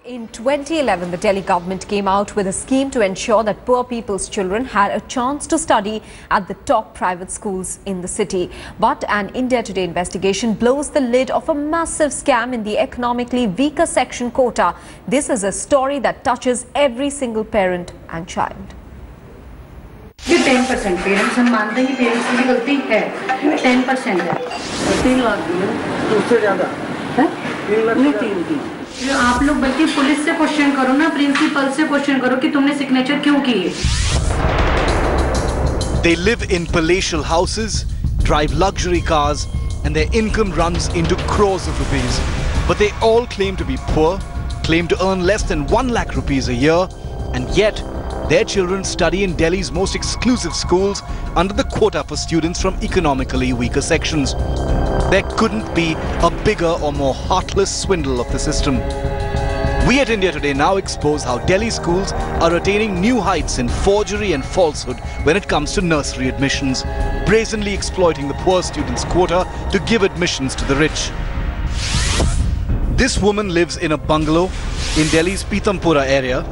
In 2011, the Delhi government came out with a scheme to ensure that poor people's children had a chance to study at the top private schools in the city. But an India Today investigation blows the lid of a massive scam in the economically weaker section quota. This is a story that touches every single parent and child. 10% parents हम मानते हैं कि parents की गलती है 10% है 3 लाख दिए तो उससे ज़्यादा है 3 लाख नहीं 3 आप लोग बल्कि पुलिस से क्वेश्चन करो ना प्रिंसिपल से क्वेश्चन करो कि तुमने सिग्नेचर क्यों किए They live in palatial houses, drive luxury cars and their income runs into crores of rupees. But they all claim to be poor, claim to earn less than 1 lakh rupees a year, and yet their children study in Delhi's most exclusive schools under the quota for students from economically weaker sections. There couldn't be a bigger or more heartless swindle of the system. We at India Today now expose how Delhi schools are attaining new heights in forgery and falsehood when it comes to nursery admissions, brazenly exploiting the poor students' quota to give admissions to the rich. This woman lives in a bungalow in Delhi's Pitampura area,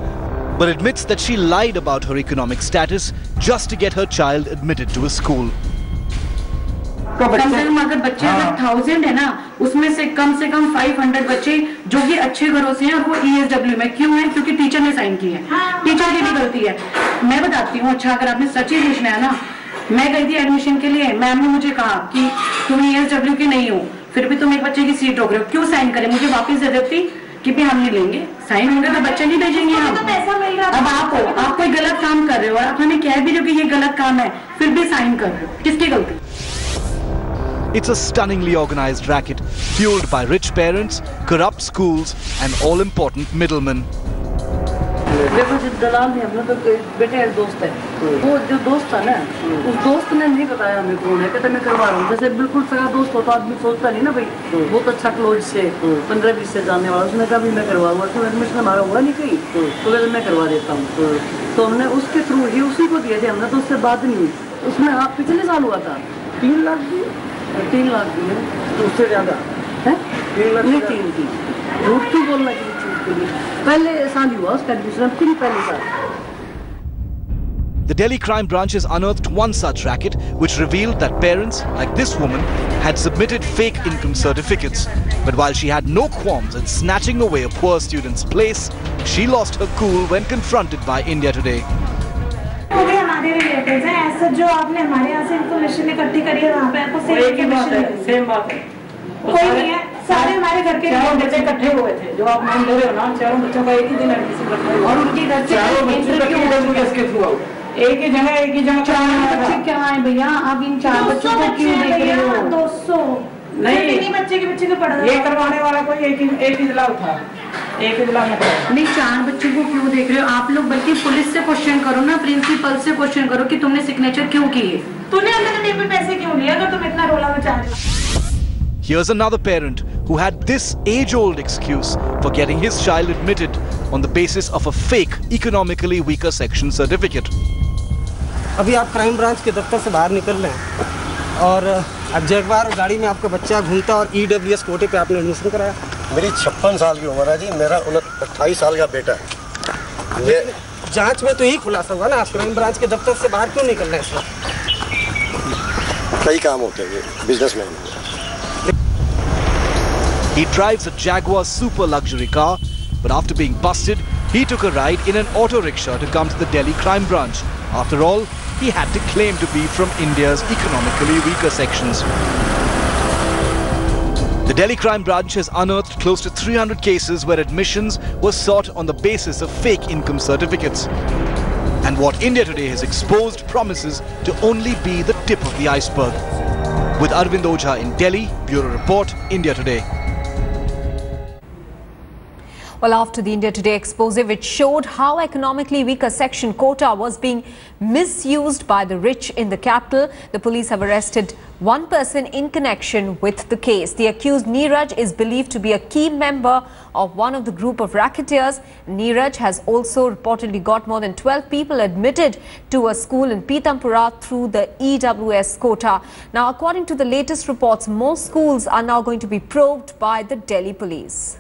but admits that she lied about her economic status just to get her child admitted to a school. कम से कम अगर बच्चे अगर 1000 है ना उसमें से कम 500 बच्चे जो कि अच्छे घरों से हैं और वो ESW में क्यों हैं क्योंकि टीचर ने साइन किए हैं टीचर की भी गलती है मैं बताती हूँ अच्छा अगर आपने सच्ची लिखना है ना मैं गई थी एडमिशन के लिए मैम ने मुझे कहा कि तुम ESW की नहीं हो फिर भी तुम एक बच्चे की सीट रोक रहे हो क्यों साइन करें मुझे वापस दे देती कि भी हम नहीं लेंगे साइन होंगे तो बच्चे नहीं भेजेंगे हम अब आप कोई गलत काम कर रहे हो और आपने कह भी रहे हो कि ये गलत काम है फिर भी साइन कर रहे हो किसकी गलती It's a stunningly organized racket fueled by rich parents, corrupt schools and all-important middlemen. देखो जो दलाल है अपना तो बेटे एक दोस्त है वो जो दोस्त था ना उस दोस्त ने नहीं बताया हमें कौन है कहता मैं करवा रहा हूँ जैसे बिल्कुल सगा दोस्त होता आदमी सोचता नहीं ना भाई बहुत अच्छा क्लोज से 15-20 से जानने वाला उसने कहा भी मैं करवाऊंगा क्यों एडमिशन हमारा हुआ नहीं कहीं तो कहते मैं करवा देता हूँ तो हमने उसके थ्रू ही उसी को दिए थे हमने तो उससे बात नहीं हुई उसमें आप पिछले साल हुआ था 3 लाख दिए 3 लाख दिए तो उससे ज़्यादा है 3 लाख नहीं 3 झूठ क्यों बोलना किसी चीज़ के लिए पहले साल हुआ उसका एडमिशन पूरी पहले साल The Delhi crime branch has unearthed one such racket which revealed that parents, like this woman, had submitted fake income certificates. But while she had no qualms at snatching away a poor student's place, she lost her cool when confronted by India Today. हमारे relatives हैं ऐसा जो आपने हमारे यहाँ से information इकट्ठी करी है वहाँ पे आपको सेम बात है कोई नहीं है सारे हमारे घर के बच्चे इकट्ठे हुए थे जो आप नाम दे रहे हो ना चारों बच्चों का एक ही दिन एडमिशन करते हैं और उनके घर से चारों बच्चे किसके थ्रू आओ एक ही जगह चार बच्चे क्या है भैया आप इन 4 बच्चों को क्यों देख रहे हो 200 नहीं बच्चे के पढ़ा ये करवाने वाला कोई एक ही जिला था एक ही जिला में नहीं 4 बच्चों को क्यों देख रहे हो आप लोग बल्कि पुलिस से क्वेश्चन करो ना प्रिंसिपल से क्वेश्चन करो कि तुमने सिग्नेचर क्यों किए तूने अंदर टेबल पैसे क्यों लिए अगर तुम इतना रोला मचा रहे हो Here's another parent who had this age-old excuse for getting his child admitted on the basis of a fake economically weaker section certificate. अभी आप क्राइम ब्रांच के दफ्तर से बाहर निकल रहे हैं और अब जगवार गाड़ी में आपका बच्चा घूमता और EWS कोटे पे आपने एडमिशन कराया मेरी 56 साल की उम्र है जी मेरा 28 साल का बेटा है ये जांच में तो यही खुलासा हुआ ना आप क्राइम ब्रांच के दफ्तर से बाहर क्यों निकल रहे हैं इस वक्त कई काम होते हैं businessman He drives a Jaguar super luxury car, but after being busted, he took a ride in an auto rickshaw to come to the Delhi crime branch. After all, he had to claim to be from India's economically weaker sections. The Delhi crime branch has unearthed close to 300 cases where admissions were sought on the basis of fake income certificates. And what India Today has exposed promises to only be the tip of the iceberg. With Arvind Ojha in Delhi, Bureau Report, India Today. Well, after the India Today expose, which showed how economically weaker section quota was being misused by the rich in the capital, the police have arrested one person in connection with the case. The accused Neeraj is believed to be a key member of one of the group of racketeers. Neeraj has also reportedly got more than 12 people admitted to a school in Pitampura through the EWS quota. Now, according to the latest reports, more schools are now going to be probed by the Delhi police.